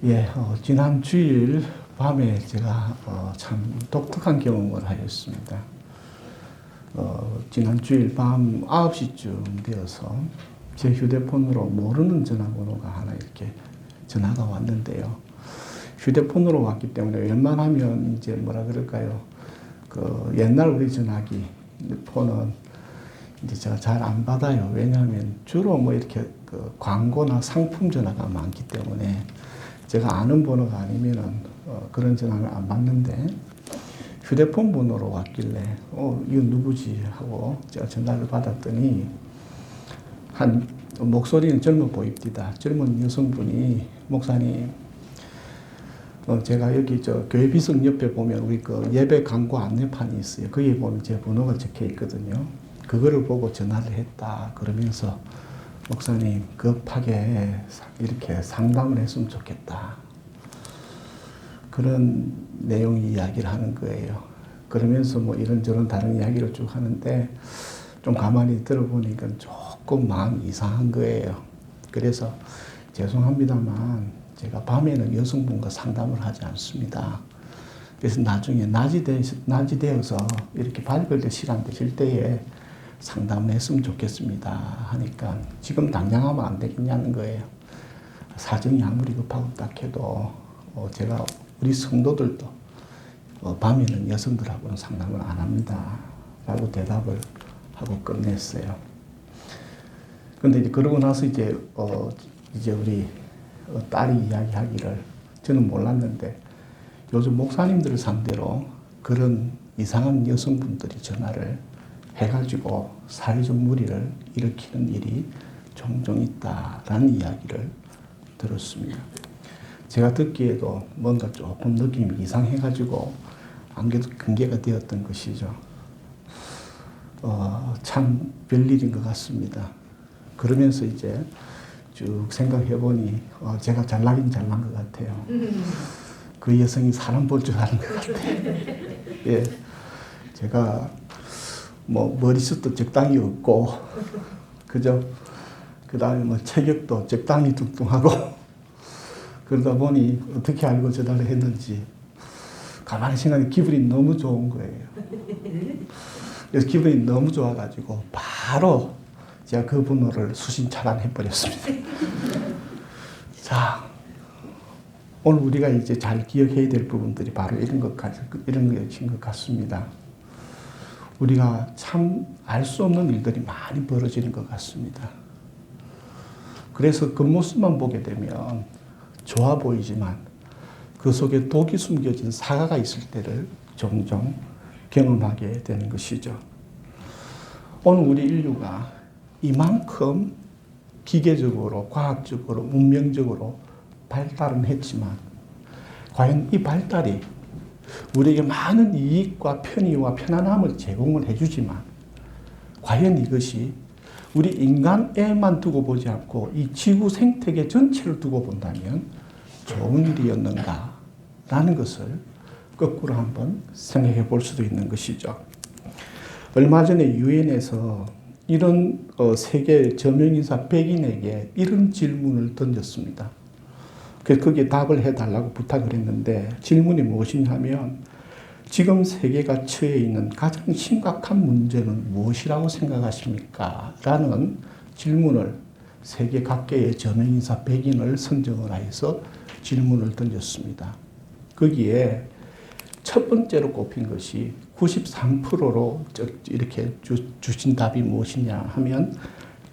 예, 지난 주일 밤에 제가 참 독특한 경험을 하였습니다. 지난 주일 밤 9시쯤 되어서 제 휴대폰으로 모르는 전화번호가 하나 이렇게 전화가 왔는데요. 휴대폰으로 왔기 때문에 웬만하면 이제 뭐라 그럴까요? 그 옛날 우리 전화기 폰은 이제 제가 잘 안 받아요. 왜냐하면 주로 뭐 이렇게 그 광고나 상품 전화가 많기 때문에 제가 아는 번호가 아니면은 그런 전화를 안 받는데 휴대폰 번호로 왔길래 이거 누구지 하고 제가 전화를 받았더니 한 목소리는 젊어 보입니다. 젊은 여성분이 목사님 제가 여기 저 교회 비석 옆에 보면 우리 그 예배 광고 안내판이 있어요. 거기에 보면 제 번호가 적혀 있거든요. 그거를 보고 전화를 했다 그러면서 목사님 급하게 이렇게 상담을 했으면 좋겠다. 그런 내용 이야기를 하는 거예요. 그러면서 뭐 이런저런 다른 이야기를 쭉 하는데 좀 가만히 들어보니까 조금 마음이 이상한 거예요. 그래서 죄송합니다만 제가 밤에는 여성분과 상담을 하지 않습니다. 그래서 나중에 낮이 되어서 이렇게 밝을 때 시간 되실 때에 상담을 했으면 좋겠습니다 하니까 지금 당장 하면 안 되겠냐는 거예요. 사정이 아무리 급하고 딱해도 제가 우리 성도들도 밤에는 여성들하고는 상담을 안 합니다 라고 대답을 하고 끝냈어요. 근데 이제 그러고 나서 이제 우리 딸이 이야기하기를 저는 몰랐는데 요즘 목사님들을 상대로 그런 이상한 여성분들이 전화를 해가지고 사회적 무리를 일으키는 일이 종종 있다라는 이야기를 들었습니다. 제가 듣기에도 뭔가 조금 느낌이 이상해가지고 안개도 근개가 되었던 것이죠. 참 별일인 것 같습니다. 그러면서 이제 쭉 생각해보니 제가 잘나긴 잘난 것 같아요. 그 여성이 사람 볼 줄 아는 것 같아요. 예, 제가 뭐 머리숱도 적당히 없고 그죠? 그 다음에 뭐 체격도 적당히 뚱뚱하고 그러다 보니 어떻게 알고 전화를 했는지 가만히 생각해 기분이 너무 좋은 거예요. 그래서 기분이 너무 좋아가지고 바로 제가 그 번호를 수신 차단해버렸습니다. 자, 오늘 우리가 이제 잘 기억해야 될 부분들이 바로 이런 것인 것 같습니다. 우리가 참 알 수 없는 일들이 많이 벌어지는 것 같습니다. 그래서 겉모습만 보게 되면 좋아 보이지만 그 속에 독이 숨겨진 사과가 있을 때를 종종 경험하게 되는 것이죠. 오늘 우리 인류가 이만큼 기계적으로, 과학적으로, 문명적으로 발달은 했지만 과연 이 발달이 우리에게 많은 이익과 편의와 편안함을 제공을 해주지만 과연 이것이 우리 인간에만 두고 보지 않고 이 지구 생태계 전체를 두고 본다면 좋은 일이었는가라는 것을 거꾸로 한번 생각해 볼 수도 있는 것이죠. 얼마 전에 유엔에서 이런 세계 저명인사 100인에게 이런 질문을 던졌습니다. 그래서 거기에 답을 해달라고 부탁을 했는데 질문이 무엇이냐 하면 지금 세계가 처해 있는 가장 심각한 문제는 무엇이라고 생각하십니까? 라는 질문을 세계 각계의 저명인사 100인을 선정을 해서 질문을 던졌습니다. 거기에 첫 번째로 꼽힌 것이 93%로 이렇게 주신 답이 무엇이냐 하면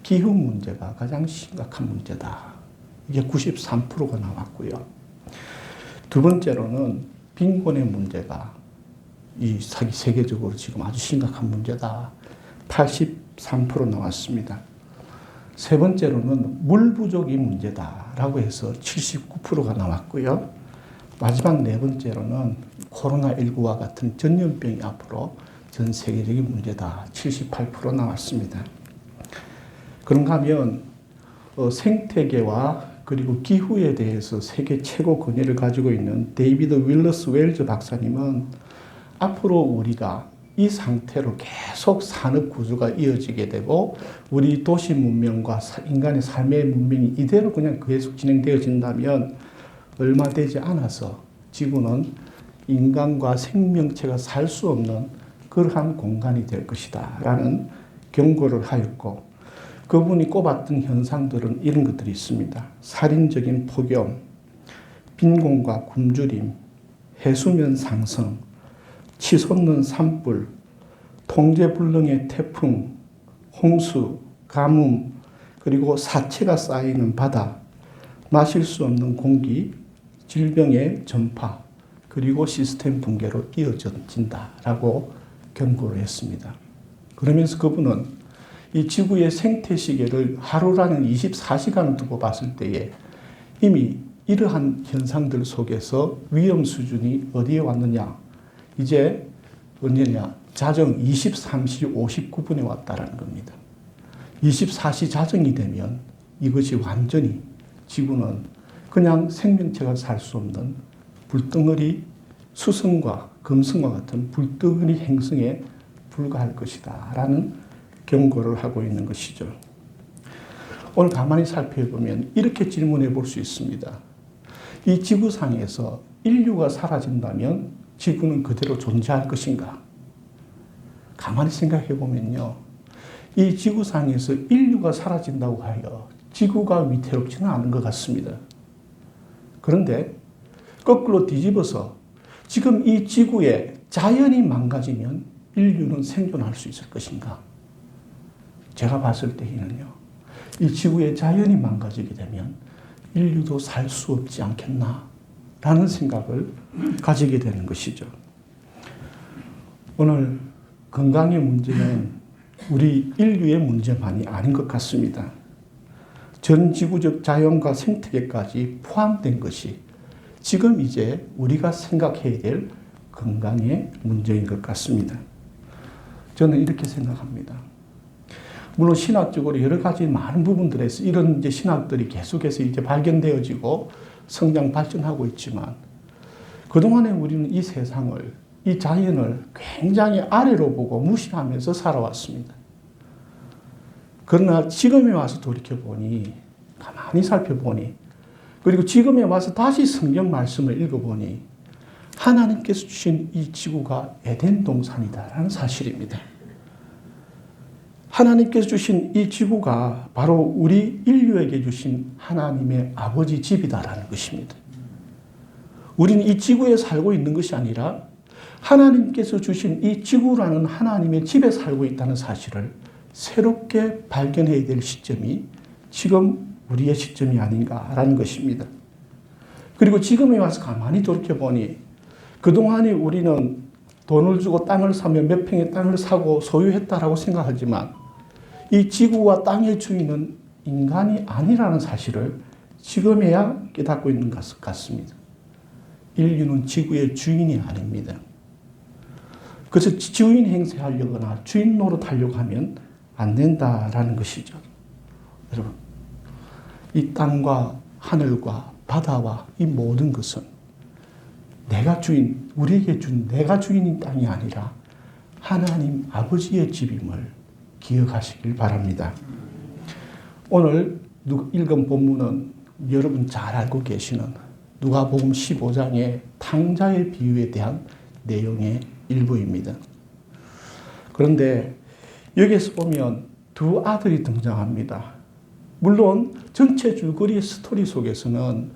기후 문제가 가장 심각한 문제다. 이게 93%가 나왔고요. 두 번째로는 빈곤의 문제가 이 세계적으로 지금 아주 심각한 문제다. 83% 나왔습니다. 세 번째로는 물 부족이 문제다라고 해서 79%가 나왔고요. 마지막 네 번째로는 코로나19와 같은 전염병이 앞으로 전 세계적인 문제다. 78% 나왔습니다. 그런가 하면 생태계와 그리고 기후에 대해서 세계 최고 권위를 가지고 있는 데이비드 윌러스 웰즈 박사님은 앞으로 우리가 이 상태로 계속 산업 구조가 이어지게 되고 우리 도시 문명과 인간의 삶의 문명이 이대로 그냥 계속 진행되어진다면 얼마 되지 않아서 지구는 인간과 생명체가 살 수 없는 그러한 공간이 될 것이다 라는 경고를 하였고, 그분이 꼽았던 현상들은 이런 것들이 있습니다. 살인적인 폭염, 빈곤과 굶주림, 해수면 상승, 치솟는 산불, 통제불능의 태풍, 홍수, 가뭄, 그리고 사체가 쌓이는 바다, 마실 수 없는 공기, 질병의 전파, 그리고 시스템 붕괴로 이어진다라고 경고를 했습니다. 그러면서 그분은 이 지구의 생태 시계를 하루라는 24시간을 두고 봤을 때에 이미 이러한 현상들 속에서 위험 수준이 어디에 왔느냐? 이제 언제냐? 자정 23시 59분에 왔다라는 겁니다. 24시 자정이 되면 이것이 완전히 지구는 그냥 생명체가 살 수 없는 불덩어리 수성과 금성과 같은 불덩어리 행성에 불과할 것이다 라는 경고를 하고 있는 것이죠. 오늘 가만히 살펴보면 이렇게 질문해 볼 수 있습니다. 이 지구상에서 인류가 사라진다면 지구는 그대로 존재할 것인가? 가만히 생각해 보면요. 이 지구상에서 인류가 사라진다고 하여 지구가 위태롭지는 않은 것 같습니다. 그런데 거꾸로 뒤집어서 지금 이 지구에 자연이 망가지면 인류는 생존할 수 있을 것인가? 제가 봤을 때에는요. 이 지구의 자연이 망가지게 되면 인류도 살 수 없지 않겠나? 라는 생각을 가지게 되는 것이죠. 오늘 건강의 문제는 우리 인류의 문제만이 아닌 것 같습니다. 전 지구적 자연과 생태계까지 포함된 것이 지금 이제 우리가 생각해야 될 건강의 문제인 것 같습니다. 저는 이렇게 생각합니다. 물론 신학적으로 여러 가지 많은 부분들에서 이런 이제 신학들이 계속해서 이제 발견되어지고 성장 발전하고 있지만 그동안에 우리는 이 세상을, 이 자연을 굉장히 아래로 보고 무시하면서 살아왔습니다. 그러나 지금에 와서 돌이켜보니, 가만히 살펴보니, 그리고 지금에 와서 다시 성경 말씀을 읽어보니 하나님께서 주신 이 지구가 에덴 동산이다라는 사실입니다. 하나님께서 주신 이 지구가 바로 우리 인류에게 주신 하나님의 아버지 집이다라는 것입니다. 우리는 이 지구에 살고 있는 것이 아니라 하나님께서 주신 이 지구라는 하나님의 집에 살고 있다는 사실을 새롭게 발견해야 될 시점이 지금 우리의 시점이 아닌가라는 것입니다. 그리고 지금에 와서 가만히 돌이켜보니 그동안에 우리는 돈을 주고 땅을 사면 몇 평의 땅을 사고 소유했다라고 생각하지만 이 지구와 땅의 주인은 인간이 아니라는 사실을 지금에야 깨닫고 있는 것 같습니다. 인류는 지구의 주인이 아닙니다. 그래서 주인 행세하려거나 주인 노릇하려고 하면 안 된다라는 것이죠. 여러분, 이 땅과 하늘과 바다와 이 모든 것은 내가 주인, 우리에게 준 내가 주인인 땅이 아니라 하나님 아버지의 집임을 기억하시길 바랍니다. 오늘 읽은 본문은 여러분 잘 알고 계시는 누가복음 15장의 탕자의 비유에 대한 내용의 일부입니다. 그런데 여기에서 보면 두 아들이 등장합니다. 물론 전체 줄거리 스토리 속에서는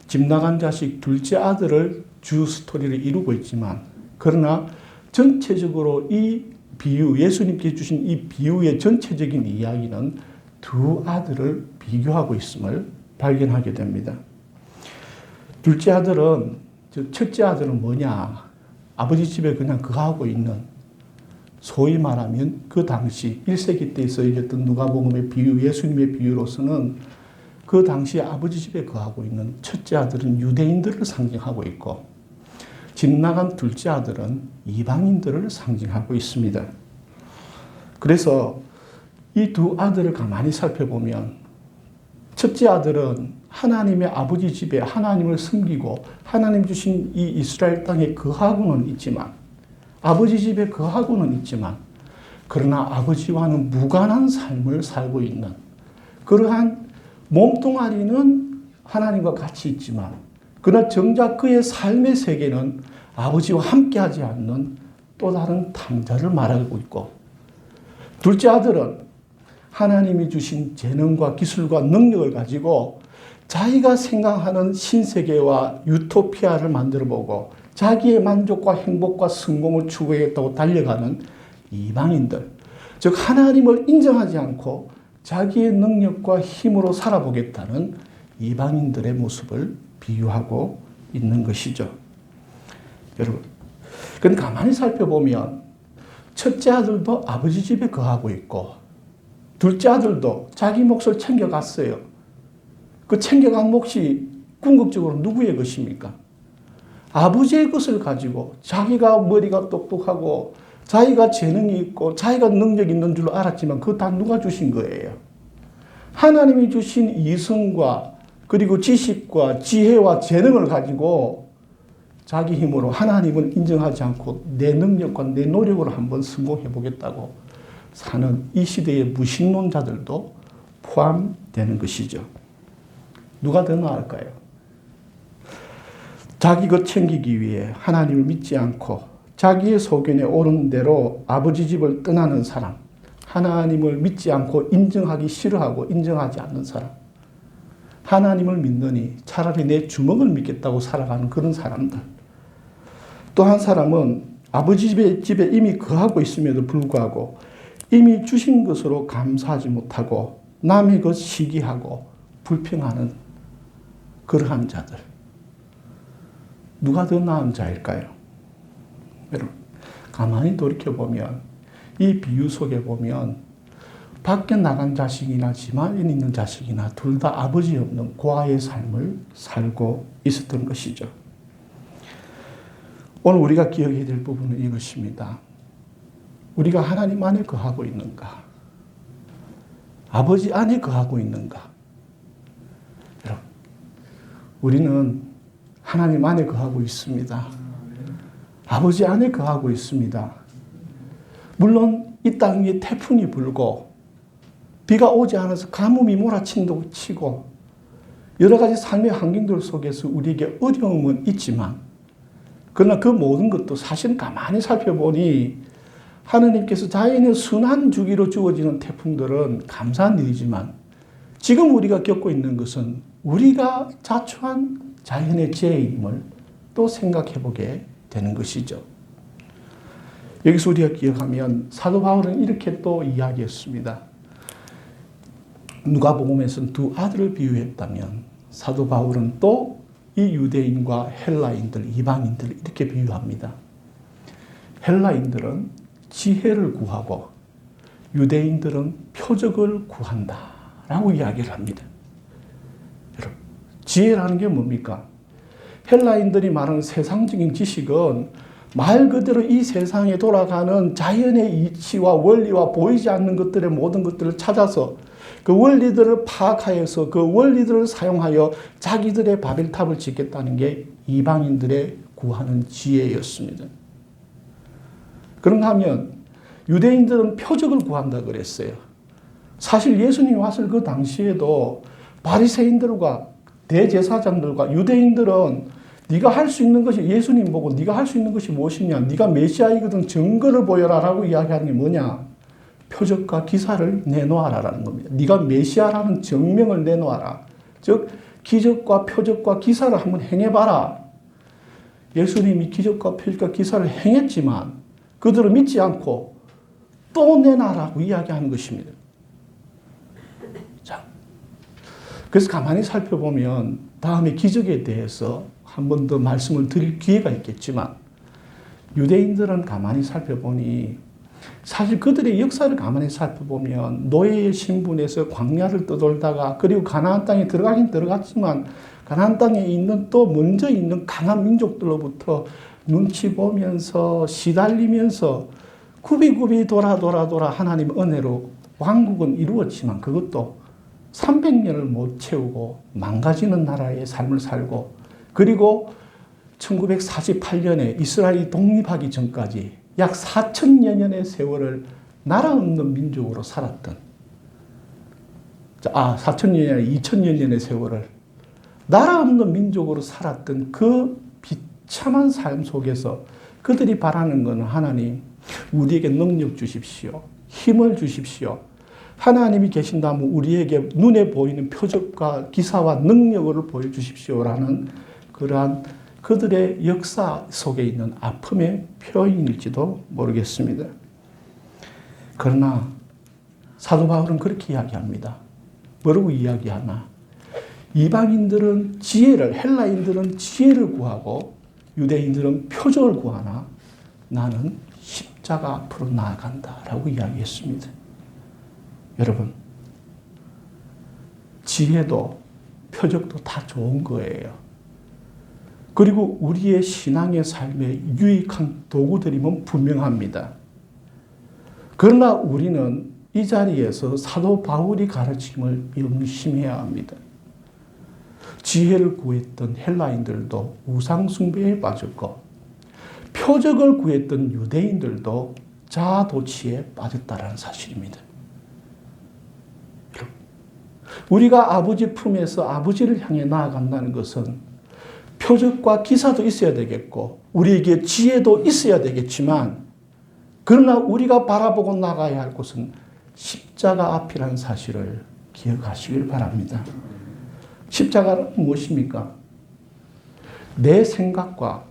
집 나간 자식 둘째 아들을 주 스토리를 이루고 있지만 그러나 전체적으로 이 비유, 예수님께 주신 이 비유의 전체적인 이야기는 두 아들을 비교하고 있음을 발견하게 됩니다. 둘째 아들은, 첫째 아들은 뭐냐? 아버지 집에 그냥 거하고 있는, 소위 말하면 그 당시 1세기 때 쓰여졌던 누가복음의 비유, 예수님의 비유로서는 그 당시 아버지 집에 거하고 있는 첫째 아들은 유대인들을 상징하고 있고 집 나간 둘째 아들은 이방인들을 상징하고 있습니다. 그래서 이 두 아들을 가만히 살펴보면 첫째 아들은 하나님의 아버지 집에 하나님을 섬기고 하나님 주신 이 이스라엘 땅에 거하고는 있지만 아버지 집에 거하고는 있지만 그러나 아버지와는 무관한 삶을 살고 있는 그러한 몸뚱아리는 하나님과 같이 있지만 그러나 정작 그의 삶의 세계는 아버지와 함께하지 않는 또 다른 탕자를 말하고 있고, 둘째 아들은 하나님이 주신 재능과 기술과 능력을 가지고 자기가 생각하는 신세계와 유토피아를 만들어보고 자기의 만족과 행복과 성공을 추구하겠다고 달려가는 이방인들, 즉 하나님을 인정하지 않고 자기의 능력과 힘으로 살아보겠다는 이방인들의 모습을 비유하고 있는 것이죠. 여러분, 근데 가만히 살펴보면 첫째 아들도 아버지 집에 거하고 있고 둘째 아들도 자기 몫을 챙겨갔어요. 그 챙겨간 몫이 궁극적으로 누구의 것입니까? 아버지의 것을 가지고 자기가 머리가 똑똑하고 자기가 재능이 있고 자기가 능력이 있는 줄 알았지만 그거 다 누가 주신 거예요? 하나님이 주신 이성과 그리고 지식과 지혜와 재능을 가지고 자기 힘으로 하나님을 인정하지 않고 내 능력과 내 노력으로 한번 성공해 보겠다고 사는 이 시대의 무신론자들도 포함되는 것이죠. 누가 더 나을까요? 자기 것 챙기기 위해 하나님을 믿지 않고 자기의 소견에 오른 대로 아버지 집을 떠나는 사람, 하나님을 믿지 않고 인정하기 싫어하고 인정하지 않는 사람, 하나님을 믿느니 차라리 내 주먹을 믿겠다고 살아가는 그런 사람들. 또 한 사람은 아버지 집에 이미 거하고 있음에도 불구하고 이미 주신 것으로 감사하지 못하고 남의 것 시기하고 불평하는 그러한 자들. 누가 더 나은 자일까요? 여러분, 가만히 돌이켜보면 이 비유 속에 보면 밖에 나간 자식이나 집안에 있는 자식이나 둘 다 아버지 없는 고아의 삶을 살고 있었던 것이죠. 오늘 우리가 기억해야 될 부분은 이것입니다. 우리가 하나님 안에 거하고 있는가? 아버지 안에 거하고 있는가? 여러분, 우리는 하나님 안에 거하고 있습니다. 아버지 안에 거하고 있습니다. 물론 이 땅 위에 태풍이 불고 비가 오지 않아서 가뭄이 몰아친다고 치고 여러 가지 삶의 환경들 속에서 우리에게 어려움은 있지만 그러나 그 모든 것도 사실 가만히 살펴보니 하느님께서 자연의 순환 주기로 주어지는 태풍들은 감사한 일이지만 지금 우리가 겪고 있는 것은 우리가 자초한 자연의 재해임을 또 생각해 보게 되는 것이죠. 여기서 우리가 기억하면 사도 바울은 이렇게 또 이야기했습니다. 누가복음에서는 두 아들을 비유했다면 사도 바울은 또 이 유대인과 헬라인들, 이방인들을 이렇게 비유합니다. 헬라인들은 지혜를 구하고 유대인들은 표적을 구한다라고 이야기를 합니다. 여러분, 지혜라는 게 뭡니까? 헬라인들이 말하는 세상적인 지식은 말 그대로 이 세상에 돌아가는 자연의 이치와 원리와 보이지 않는 것들의 모든 것들을 찾아서 그 원리들을 파악하여서 그 원리들을 사용하여 자기들의 바벨탑을 짓겠다는 게 이방인들의 구하는 지혜였습니다. 그런가 하면 유대인들은 표적을 구한다 그랬어요. 사실 예수님이 왔을 그 당시에도 바리새인들과 대제사장들과 유대인들은 네가 할 수 있는 것이 예수님 보고 네가 할 수 있는 것이 무엇이냐? 네가 메시아이거든 증거를 보여라라고 이야기하는 게 뭐냐? 표적과 기사를 내놓아라라는 겁니다. 네가 메시아라는 증명을 내놓아라. 즉 기적과 표적과 기사를 한번 행해봐라. 예수님이 기적과 표적과 기사를 행했지만 그들을 믿지 않고 또 내놔라고 이야기하는 것입니다. 자, 그래서 가만히 살펴보면 다음에 기적에 대해서 한 번 더 말씀을 드릴 기회가 있겠지만 유대인들은 가만히 살펴보니 사실 그들의 역사를 가만히 살펴보면 노예의 신분에서 광야를 떠돌다가 그리고 가나안 땅에 들어가긴 들어갔지만 가나안 땅에 있는 또 먼저 있는 강한 민족들로부터 눈치 보면서 시달리면서 굽이굽이 돌아 하나님 은혜로 왕국은 이루었지만 그것도 300년을 못 채우고 망가지는 나라의 삶을 살고 그리고 1948년에 이스라엘이 독립하기 전까지 약 4천여 년의 세월을 나라 없는 민족으로 살았던 4천여 년, 2천여 년의 세월을 나라 없는 민족으로 살았던 그 비참한 삶 속에서 그들이 바라는 것은 하나님, 우리에게 능력 주십시오. 힘을 주십시오. 하나님이 계신다면 우리에게 눈에 보이는 표적과 기사와 능력을 보여주십시오라는 그러한 그들의 역사 속에 있는 아픔의 표현일지도 모르겠습니다. 그러나 사도 바울은 그렇게 이야기합니다. 뭐라고 이야기하나? 이방인들은 지혜를, 헬라인들은 지혜를 구하고 유대인들은 표적을 구하나 나는 십자가 앞으로 나아간다라고 이야기했습니다. 여러분, 지혜도 표적도 다 좋은 거예요. 그리고 우리의 신앙의 삶에 유익한 도구들이면 분명합니다. 그러나 우리는 이 자리에서 사도 바울이 가르침을 명심해야 합니다. 지혜를 구했던 헬라인들도 우상숭배에 빠졌고 표적을 구했던 유대인들도 자아도취에 빠졌다는 사실입니다. 우리가 아버지 품에서 아버지를 향해 나아간다는 것은 표적과 기사도 있어야 되겠고 우리에게 지혜도 있어야 되겠지만 그러나 우리가 바라보고 나가야 할 곳은 십자가 앞이라는 사실을 기억하시길 바랍니다. 십자가는 무엇입니까? 내 생각과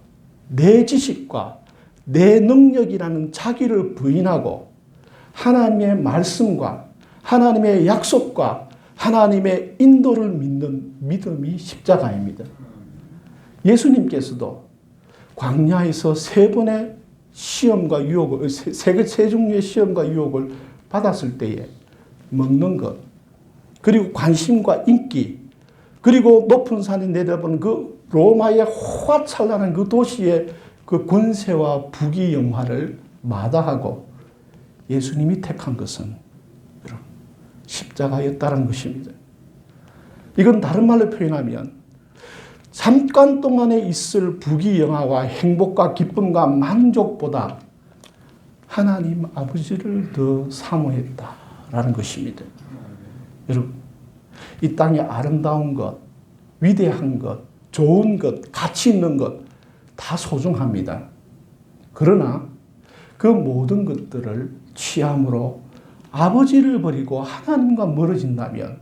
내 지식과 내 능력이라는 자기를 부인하고 하나님의 말씀과 하나님의 약속과 하나님의 인도를 믿는 믿음이 십자가입니다. 예수님께서도 광야에서 세 번의 시험과 유혹을, 세 종류의 시험과 유혹을 받았을 때에 먹는 것, 그리고 관심과 인기, 그리고 높은 산에 내려보는 그 로마의 호화찬란한 그 도시의 그 권세와 부귀영화를 마다하고 예수님이 택한 것은 십자가였다는 것입니다. 이건 다른 말로 표현하면 잠깐 동안에 있을 부귀영화와 행복과 기쁨과 만족보다 하나님 아버지를 더 사모했다라는 것입니다. 여러분, 이 땅의 아름다운 것, 위대한 것, 좋은 것, 가치 있는 것 다 소중합니다. 그러나 그 모든 것들을 취함으로 아버지를 버리고 하나님과 멀어진다면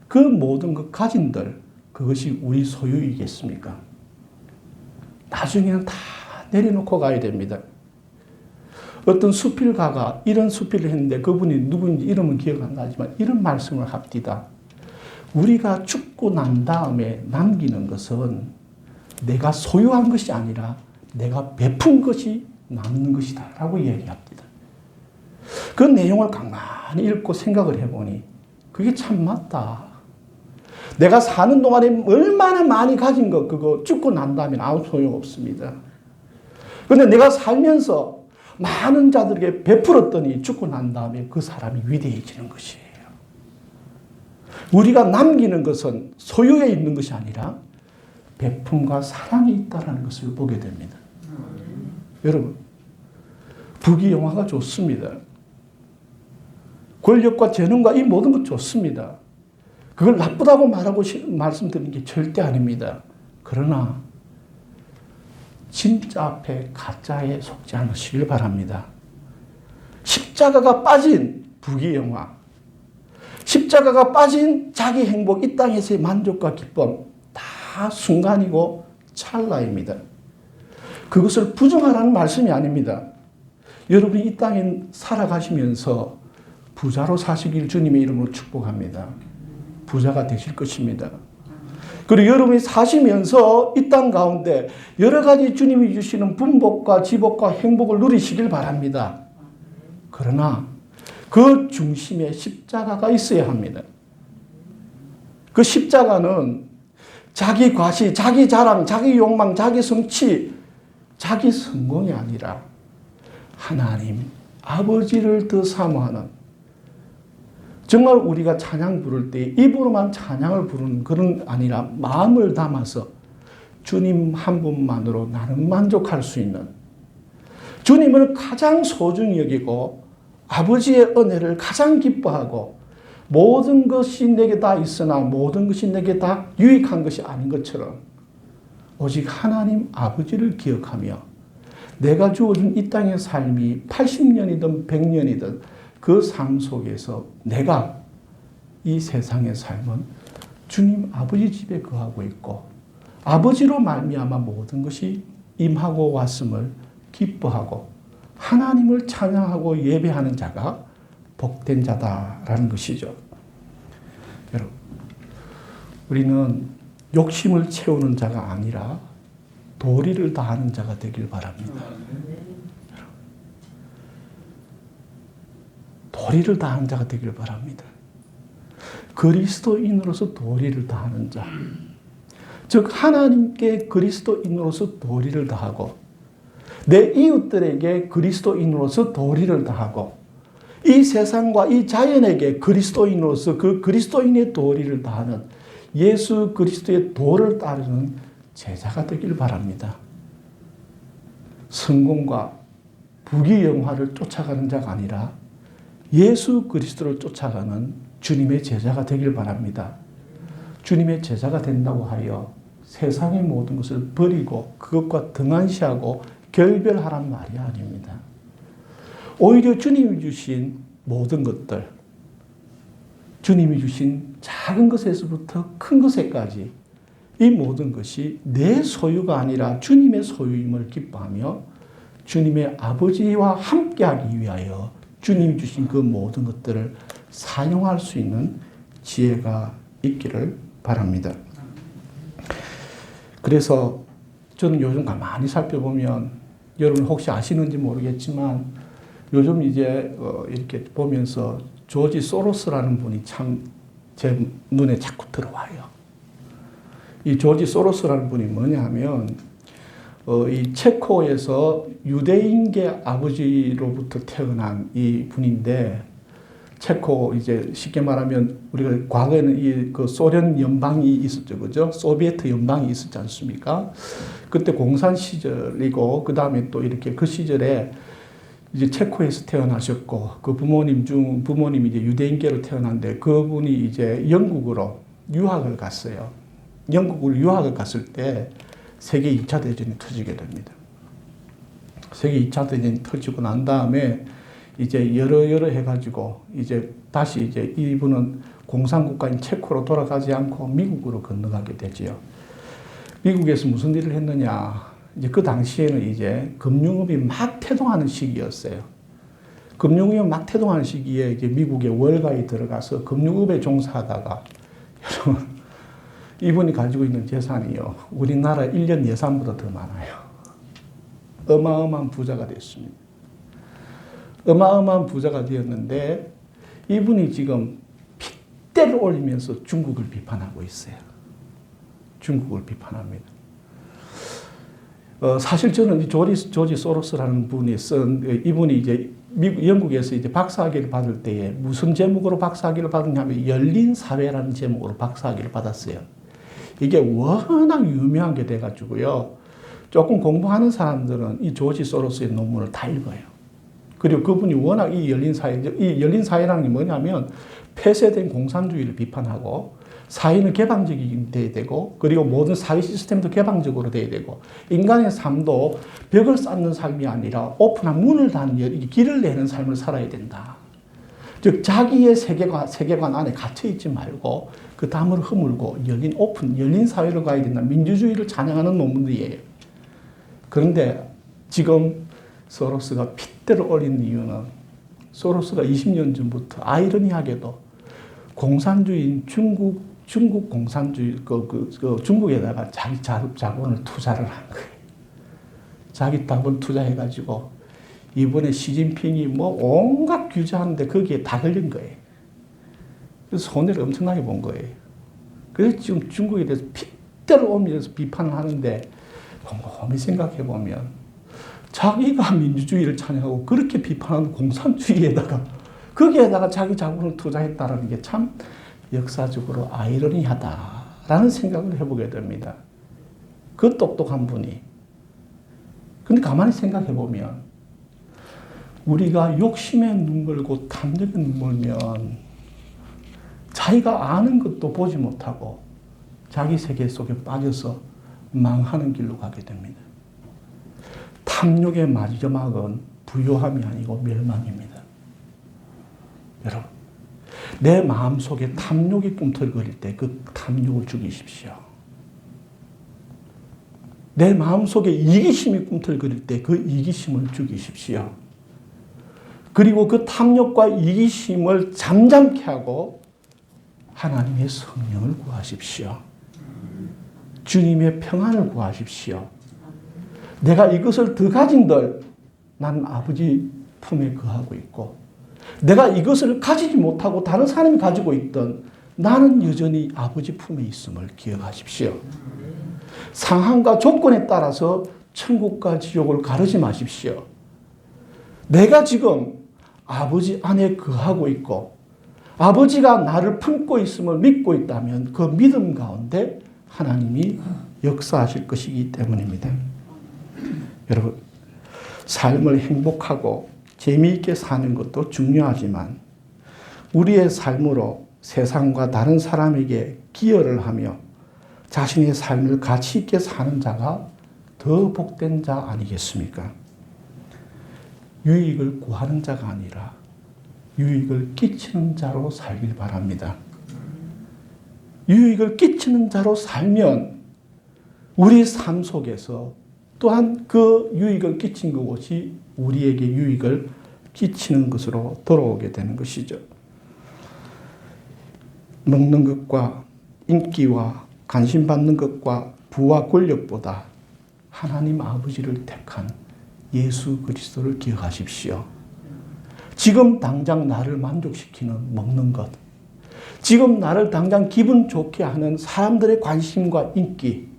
그 모든 것 가진들 그것이 우리 소유이겠습니까? 나중에는 다 내려놓고 가야 됩니다. 어떤 수필가가 이런 수필을 했는데 그분이 누구인지 이름은 기억 안 나지만 이런 말씀을 합디다. 우리가 죽고 난 다음에 남기는 것은 내가 소유한 것이 아니라 내가 베푼 것이 남는 것이다 라고 이야기합니다. 그 내용을 가만히 읽고 생각을 해보니 그게 참 맞다. 내가 사는 동안에 얼마나 많이 가진 것 그거 죽고 난 다음에 아무 소용없습니다. 그런데 내가 살면서 많은 자들에게 베풀었더니 죽고 난 다음에 그 사람이 위대해지는 것이에요. 우리가 남기는 것은 소유에 있는 것이 아니라 베품과 사랑이 있다는 것을 보게 됩니다. 여러분, 부귀영화가 좋습니다. 권력과 재능과 이 모든 것 좋습니다. 그걸 나쁘다고 말씀드리는 게 절대 아닙니다. 그러나 진짜 앞에 가짜에 속지 않으시길 바랍니다. 십자가가 빠진 부귀영화, 십자가가 빠진 자기 행복, 이 땅에서의 만족과 기쁨 다 순간이고 찰나입니다. 그것을 부정하라는 말씀이 아닙니다. 여러분이 이 땅에 살아가시면서 부자로 사시길 주님의 이름으로 축복합니다. 부자가 되실 것입니다. 그리고 여러분이 사시면서 이 땅 가운데 여러 가지 주님이 주시는 분복과 지복과 행복을 누리시길 바랍니다. 그러나 그 중심에 십자가가 있어야 합니다. 그 십자가는 자기 과시, 자기 자랑, 자기 욕망, 자기 성취, 자기 성공이 아니라 하나님, 아버지를 더 사모하는, 정말 우리가 찬양 부를 때 입으로만 찬양을 부르는 그런 아니라 마음을 담아서 주님 한 분만으로 나는 만족할 수 있는, 주님을 가장 소중히 여기고 아버지의 은혜를 가장 기뻐하고 모든 것이 내게 다 있으나 모든 것이 내게 다 유익한 것이 아닌 것처럼 오직 하나님 아버지를 기억하며 내가 주어진 이 땅의 삶이 80년이든 100년이든 그 삶 속에서 내가 이 세상의 삶은 주님 아버지 집에 거하고 있고 아버지로 말미암아 모든 것이 임하고 왔음을 기뻐하고 하나님을 찬양하고 예배하는 자가 복된 자다라는 것이죠. 여러분, 우리는 욕심을 채우는 자가 아니라 도리를 다하는 자가 되길 바랍니다. 도리를 다하는 자가 되길 바랍니다. 그리스도인으로서 도리를 다하는 자. 즉 하나님께 그리스도인으로서 도리를 다하고 내 이웃들에게 그리스도인으로서 도리를 다하고 이 세상과 이 자연에게 그리스도인으로서 그 그리스도인의 도리를 다하는 예수 그리스도의 도를 따르는 제자가 되길 바랍니다. 성공과 부귀영화를 쫓아가는 자가 아니라 예수 그리스도를 쫓아가는 주님의 제자가 되길 바랍니다. 주님의 제자가 된다고 하여 세상의 모든 것을 버리고 그것과 등한시하고 결별하란 말이 아닙니다. 오히려 주님이 주신 모든 것들, 주님이 주신 작은 것에서부터 큰 것에까지 이 모든 것이 내 소유가 아니라 주님의 소유임을 기뻐하며 주님의 아버지와 함께하기 위하여 주님이 주신 그 모든 것들을 사용할 수 있는 지혜가 있기를 바랍니다. 그래서 저는 요즘 가만히 살펴보면 여러분 혹시 아시는지 모르겠지만 요즘 이제 이렇게 보면서 조지 소로스라는 분이 참 제 눈에 자꾸 들어와요. 이 조지 소로스라는 분이 뭐냐 하면 이 체코에서 유대인계 아버지로부터 태어난 이 분인데 체코 이제 쉽게 말하면 우리가 과거에는 이 그 소련 연방이 있었죠, 그죠? 소비에트 연방이 있었지 않습니까? 그때 공산 시절이고 그 다음에 또 이렇게 그 시절에 이제 체코에서 태어나셨고 그 부모님이 이제 유대인계로 태어났는데 그분이 이제 영국으로 유학을 갔어요. 영국으로 유학을 갔을 때 세계 2차 대전이 터지게 됩니다. 세계 2차 대전이 터지고 난 다음에 이제 여러 해가지고 이제 다시 이제 이분은 공산국가인 체코로 돌아가지 않고 미국으로 건너가게 되지요. 미국에서 무슨 일을 했느냐. 이제 그 당시에는 이제 금융업이 막 태동하는 시기였어요. 금융업이 막 태동하는 시기에 이제 미국에 월가에 들어가서 금융업에 종사하다가 여러분 이분이 가지고 있는 재산이요. 우리나라 1년 예산보다 더 많아요. 어마어마한 부자가 됐습니다. 어마어마한 부자가 되었는데 이분이 지금 핏대를 올리면서 중국을 비판하고 있어요. 중국을 비판합니다. 사실 저는 조지 소로스라는 분이 이분이 이제 영국에서 이제 박사학위를 받을 때에 무슨 제목으로 박사학위를 받았냐면 열린 사회라는 제목으로 박사학위를 받았어요. 이게 워낙 유명한 게 돼가지고요. 조금 공부하는 사람들은 이 조지 소로스의 논문을 다 읽어요. 그리고 그분이 워낙 이 열린 사회라는 게 뭐냐면 폐쇄된 공산주의를 비판하고 사회는 개방적이 돼야 되고 그리고 모든 사회 시스템도 개방적으로 돼야 되고 인간의 삶도 벽을 쌓는 삶이 아니라 오픈한 문을 닫는 길을 내는 삶을 살아야 된다. 즉 자기의 세계관 안에 갇혀있지 말고 그 담을 허물고 열린 사회로 가야 된다. 민주주의를 찬양하는 논문들이에요. 그런데 지금 소로스가 핏대를 올린 이유는 소로스가 20년 전부터 아이러니하게도 공산주의인 중국 공산주의 중국에다가 자기 자본을 투자를 한 거예요. 자기 자본 투자해가지고 이번에 시진핑이 뭐 온갖 규제하는데 거기에 다 걸린 거예요. 그래서 손해를 엄청나게 본 거예요. 그래서 지금 중국에 대해서 핏대를 오면서 비판을 하는데 곰곰이 생각해 보면 자기가 민주주의를 찬양하고 그렇게 비판하는 공산주의에다가 거기에다가 자기 자본을 투자했다는 게 참 역사적으로 아이러니하다라는 생각을 해보게 됩니다. 그 똑똑한 분이. 근데 가만히 생각해 보면 우리가 욕심에 눈물고 탐욕에 눈물면 자기가 아는 것도 보지 못하고 자기 세계 속에 빠져서 망하는 길로 가게 됩니다. 탐욕의 마지막은 부요함이 아니고 멸망입니다. 여러분, 내 마음속에 탐욕이 꿈틀거릴 때 그 탐욕을 죽이십시오. 내 마음속에 이기심이 꿈틀거릴 때 그 이기심을 죽이십시오. 그리고 그 탐욕과 이기심을 잠잠케 하고 하나님의 성령을 구하십시오. 주님의 평안을 구하십시오. 내가 이것을 더 가진들 나는 아버지 품에 거하고 있고, 내가 이것을 가지지 못하고 다른 사람이 가지고 있던 나는 여전히 아버지 품에 있음을 기억하십시오. 상황과 조건에 따라서 천국과 지옥을 가르지 마십시오. 내가 지금 아버지 안에 거하고 있고 아버지가 나를 품고 있음을 믿고 있다면 그 믿음 가운데 하나님이 역사하실 것이기 때문입니다. 여러분, 삶을 행복하고 재미있게 사는 것도 중요하지만 우리의 삶으로 세상과 다른 사람에게 기여를 하며 자신의 삶을 가치 있게 사는 자가 더 복된 자 아니겠습니까? 유익을 구하는 자가 아니라 유익을 끼치는 자로 살길 바랍니다. 유익을 끼치는 자로 살면 우리 삶 속에서 또한 그 유익을 끼친 그것이 우리에게 유익을 끼치는 것으로 돌아오게 되는 것이죠. 먹는 것과 인기와 관심받는 것과 부와 권력보다 하나님 아버지를 택한 예수 그리스도를 기억하십시오. 지금 당장 나를 만족시키는 먹는 것, 지금 나를 당장 기분 좋게 하는 사람들의 관심과 인기,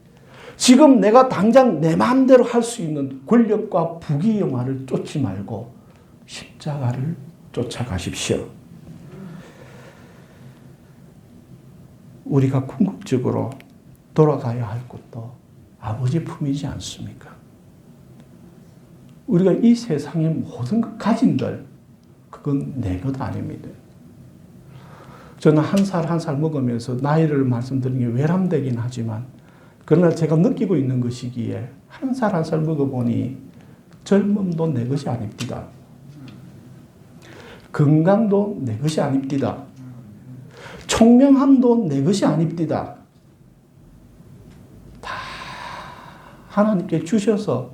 지금 내가 당장 내 마음대로 할 수 있는 권력과 부귀영화를 쫓지 말고 십자가를 쫓아가십시오. 우리가 궁극적으로 돌아가야 할 곳도 아버지 품이지 않습니까? 우리가 이 세상의 모든 것 가진들, 그건 내 것 아닙니다. 저는 한 살 한 살 먹으면서 나이를 말씀드리는 게 외람되긴 하지만 그러나 제가 느끼고 있는 것이기에 한 살 한 살 먹어보니 젊음도 내 것이 아닙니다. 건강도 내 것이 아닙니다. 총명함도 내 것이 아닙니다. 다 하나님께 주셔서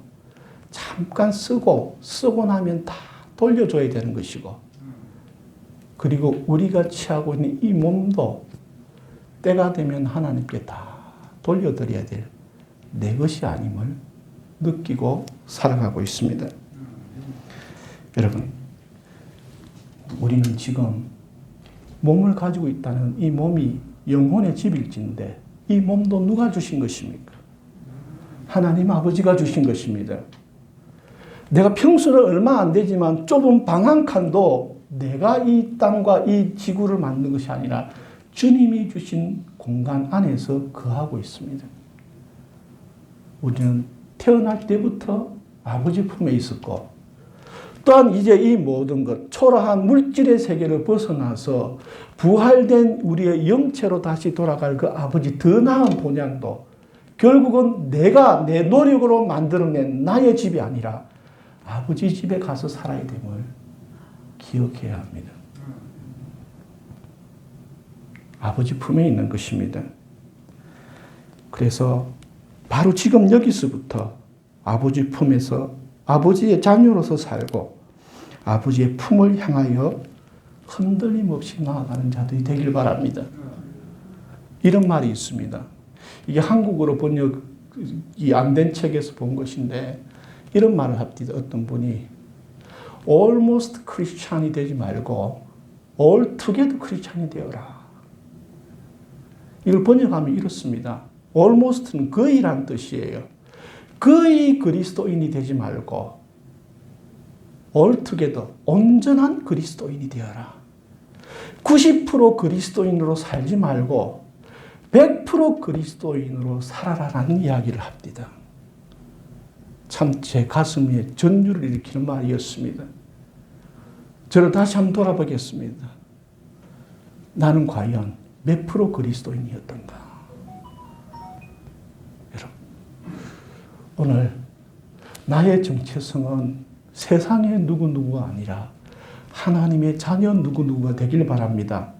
잠깐 쓰고 나면 다 돌려줘야 되는 것이고, 그리고 우리가 취하고 있는 이 몸도 때가 되면 하나님께 다 돌려드려야 될 내 것이 아님을 느끼고 살아가고 있습니다. 여러분, 우리는 지금 몸을 가지고 있다는 이 몸이 영혼의 집일진데 이 몸도 누가 주신 것입니까? 하나님 아버지가 주신 것입니다. 내가 평수는 얼마 안 되지만 좁은 방 한 칸도 내가 이 땅과 이 지구를 만든 것이 아니라 주님이 주신 공간 안에서 거하고 있습니다. 우리는 태어날 때부터 아버지 품에 있었고, 또한 이제 이 모든 것, 초라한 물질의 세계를 벗어나서 부활된 우리의 영체로 다시 돌아갈 그 아버지 더 나은 본향도 결국은 내가 내 노력으로 만들어낸 나의 집이 아니라 아버지 집에 가서 살아야 됨을 기억해야 합니다. 아버지 품에 있는 것입니다. 그래서 바로 지금 여기서부터 아버지 품에서 아버지의 자녀로서 살고 아버지의 품을 향하여 흔들림 없이 나아가는 자들이 되길 바랍니다. 이런 말이 있습니다. 이게 한국어로 번역이 안 된 책에서 본 것인데 이런 말을 합니다. 어떤 분이 almost Christian이 되지 말고 altogether Christian이 되어라. 이걸 번역하면 이렇습니다. almost는 거의란 뜻이에요. 거의 그리스도인이 되지 말고 altogether 온전한 그리스도인이 되어라. 90% 그리스도인으로 살지 말고 100% 그리스도인으로 살아라라는 이야기를 합니다. 참 제 가슴에 전율을 일으키는 말이었습니다. 저를 다시 한번 돌아보겠습니다. 나는 과연 몇 프로 그리스도인이었던가. 여러분, 오늘 나의 정체성은 세상의 누구누구가 아니라 하나님의 자녀 누구누구가 되길 바랍니다.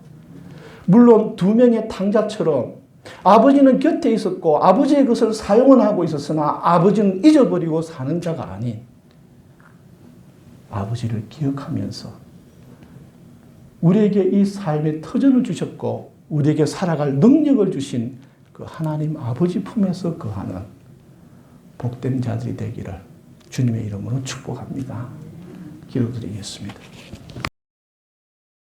물론 두 명의 탕자처럼 아버지는 곁에 있었고 아버지의 것을 사용은 하고 있었으나 아버지는 잊어버리고 사는 자가 아닌 아버지를 기억하면서 우리에게 이 삶의 터전을 주셨고 우리에게 살아갈 능력을 주신 그 하나님 아버지 품에서 거하는 복된 자들이 되기를 주님의 이름으로 축복합니다. 기도드리겠습니다.